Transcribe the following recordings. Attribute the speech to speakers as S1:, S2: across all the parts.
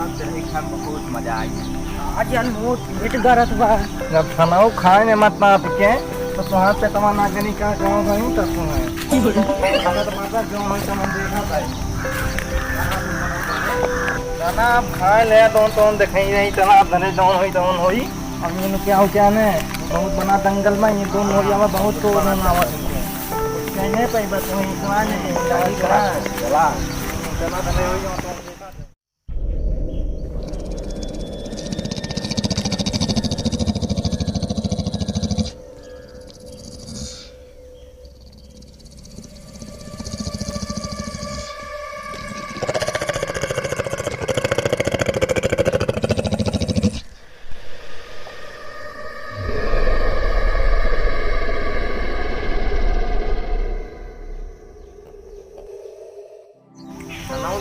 S1: बहुत मजा आई।
S2: आज यार मोट मिट गरत बा।
S3: जब खाना खाए मत ना आपके तो तुहार पे तमा नागनी का गाँव गई तब तुम है खाना तो माता जो हो तो मन देखा पाए खाना आप खाए ले तो देखें नहीं तना धने जौन होई तौन होई अब ये क्या हो क्या ने बहुत बना दंगल में ये दोनों हो जावा बहुत तो ना आवा कहने पे बस वही इतना नहीं गाड़ी करा चला चला धने होई तो देखा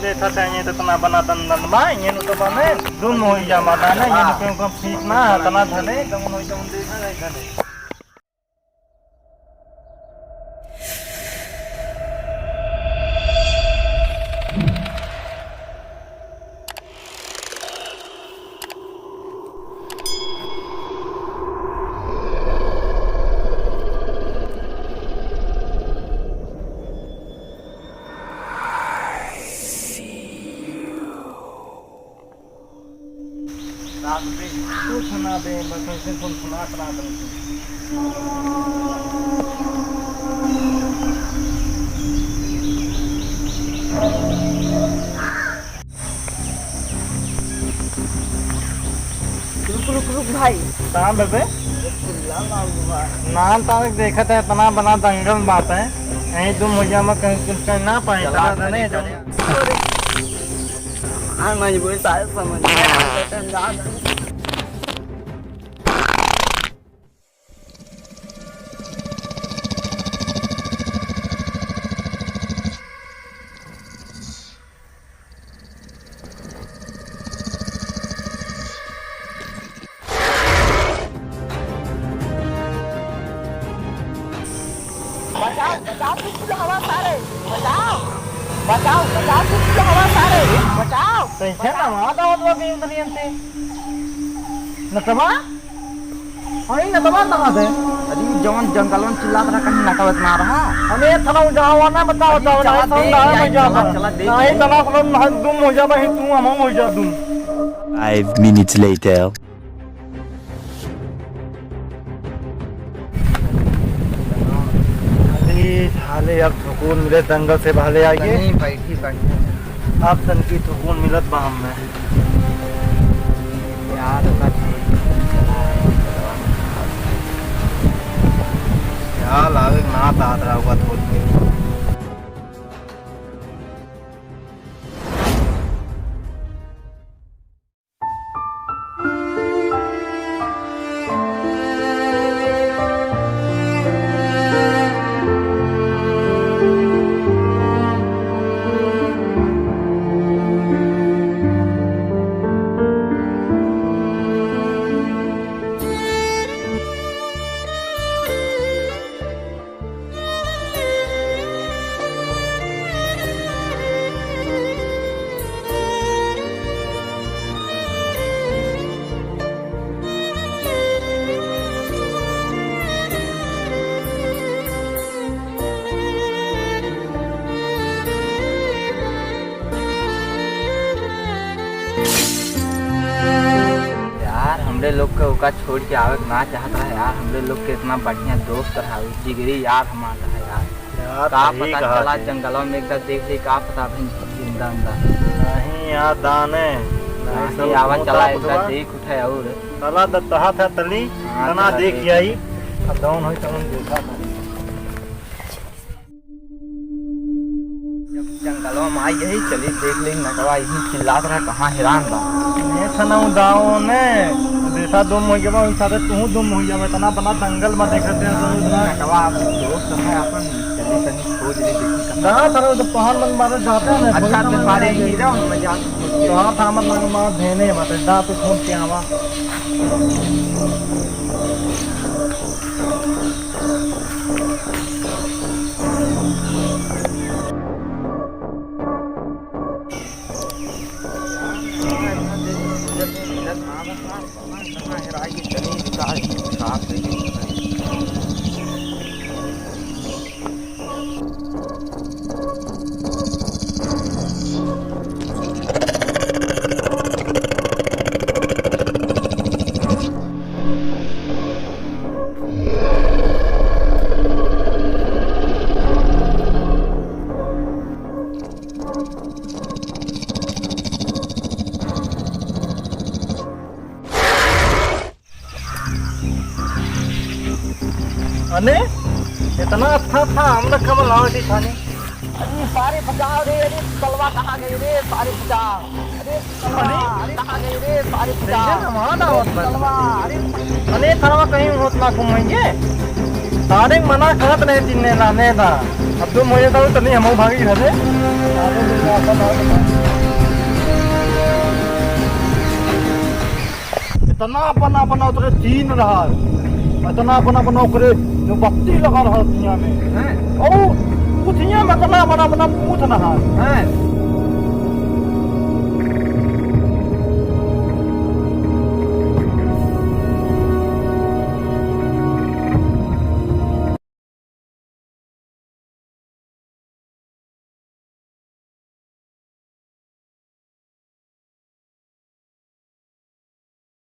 S3: देखा चाहिए तो तना बना दंदन मा ये नु तो बने दुम हो जा माता ना ये क्यों कम ठीक ना तना धने कम हो जा देखा नहीं धने रात पे कुछ सुना दे बस ऐसे कौन सुना करा दे
S2: रुक भाई
S3: कहाँ बेबे नाम तो देखा था इतना बना दंगल बात है यही तुम मुझे में कहीं कुछ करना पाए नहीं
S2: मजबूरी सारे समझ बचाओ बचाओ कुछ हवा सारे बचाओ बचाओ बचाओ कुछ हवा सारे बचाओ
S3: कैसे ना माता हो तो बीम दरियंते नतमा अरे नतमा नतमा दे
S1: अरे जौन जंगल में चिल्ला रहा कहीं नटवत ना रहा
S3: हमें थना जाओ ना बताओ जाओ ना समझा मत जा नहीं तना को दुम हो जा भाई तू हम हो जा दुम
S4: 5 minutes later
S3: हाले अब सुकून मिले दंगल से भाले आगे
S1: नहीं बैठी बैठी
S3: अब तन की सुकून मिलत बा हम में
S1: यार
S3: क्या लावे ना तात रहा होगा थोड़ी
S1: हमरे लोग के ओका छोड़ के आवे ना चाहता है यार हमरे लोग के इतना बढ़िया दोस्त रहा जिगरी यार हमारा है यार का पता चला जंगलों में एकदम देख ली का पता भाई जिंदा अंदर
S3: नहीं यार दाने
S1: नहीं आवाज चला एकदम देख उठे और
S3: तला दत्ता था तली तना देख आई अब डाउन होई तमन देखा था
S1: जंगलों में आई यही चली देख ली नटवा यही चिल्लात रहा कहाँ हैरान बा
S3: ये थना दाओ ने देखा दुम हो जावा सारे तू दुम हो जावे तना बना दंगल में देखते हैं तो इतना
S1: नटवा आप दोस्त है अपन चली तनी खोज ले देखी
S3: ना थरा तो पहाड़ मन मारे जाते हैं
S1: अच्छा तो मारे ही जाओ मजा
S3: तो हां था मन लग मार देने मत दा तो फोन के आवा कहाँ हेराई के चली सारी साफ है। अने इतना अच्छा था हम लोग कब लाओ थी थाने।
S2: अरे सारे बचाओ रे, अरे तलवा कहाँ गई रे, सारे बचाओ। अरे तलवा, अरे कहाँ गई रे, सारे बचाओ। तलवा, अरे
S3: अने थरवा कहीं होत ना घूमेंगे सारे मना करत रहे चिन्ने लाने था। अब तो मुझे तो नहीं हम भागी घर से इतना अपना अपना उतरे चीन रहा इतना अपना अपना उकरे जो बत्ती लगा रहा दुनिया में और कुछ मतलब अपना अपना पूछ रहा है